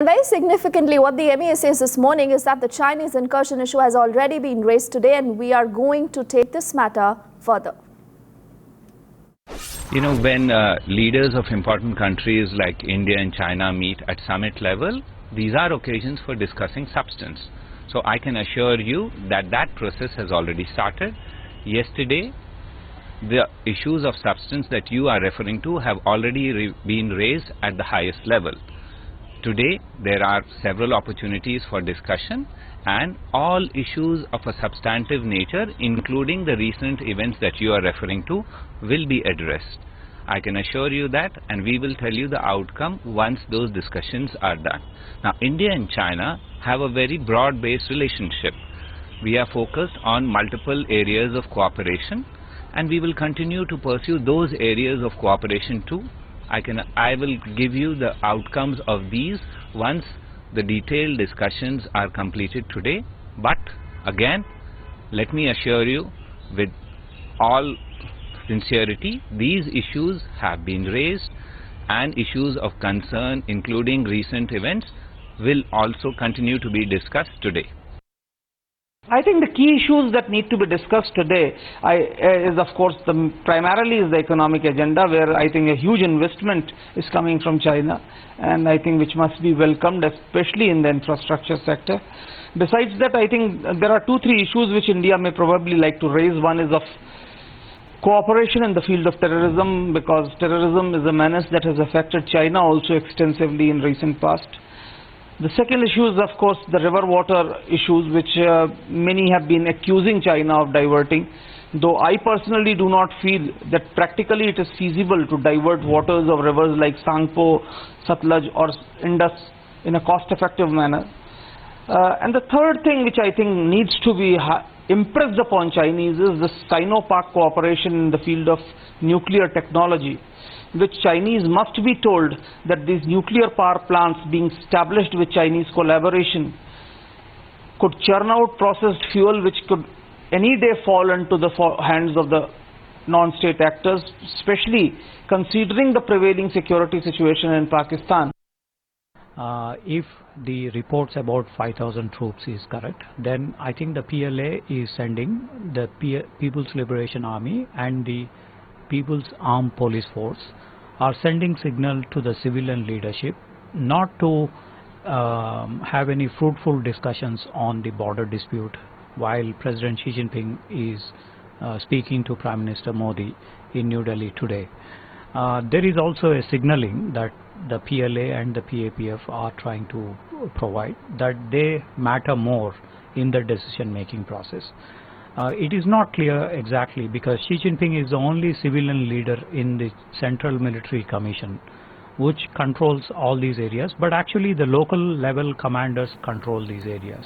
Very significantly, what the MEA says this morning is that the Chinese incursion issue has already been raised today, and we are going to take this matter further. You know, when leaders of important countries like India and China meet at summit level, these are occasions for discussing substance. So I can assure you that that process has already started. Yesterday, the issues of substance that you are referring to have already been raised at the highest level. Today, there are several opportunities for discussion, and all issues of a substantive nature, including the recent events that you are referring to, will be addressed. I can assure you that, and we will tell you the outcome once those discussions are done. Now, India and China have a very broad-based relationship. We are focused on multiple areas of cooperation, and we will continue to pursue those areas of cooperation too. I will give you the outcomes of these once the detailed discussions are completed today. But again, let me assure you with all sincerity, these issues have been raised, and issues of concern, including recent events, will also continue to be discussed today. I think the key issues that need to be discussed today is, of course, primarily is the economic agenda, where I think a huge investment is coming from China, and I think which must be welcomed, especially in the infrastructure sector. Besides that, I think there are 2-3 issues which India may probably like to raise. One is of cooperation in the field of terrorism, because terrorism is a menace that has affected China also extensively in recent past. The second issue is, of course, the river water issues, which many have been accusing China of diverting, though I personally do not feel that practically it is feasible to divert waters of rivers like Sangpo, Satluj or Indus in a cost-effective manner. And the third thing which I think needs to be impressed upon Chinese is the Sino-Pak cooperation in the field of nuclear technology, which Chinese must be told that these nuclear power plants being established with Chinese collaboration could churn out processed fuel which could any day fall into the hands of the non-state actors, especially considering the prevailing security situation in Pakistan. If the reports about 5,000 troops is correct, then I think the PLA is sending the People's Liberation Army and the People's Armed Police Force are sending signal to the civilian leadership not to have any fruitful discussions on the border dispute while President Xi Jinping is speaking to Prime Minister Modi in New Delhi today. There is also a signaling that the PLA and the PAPF are trying to provide that they matter more in the decision-making process. It is not clear exactly, because Xi Jinping is the only civilian leader in the Central Military Commission which controls all these areas, but actually the local level commanders control these areas.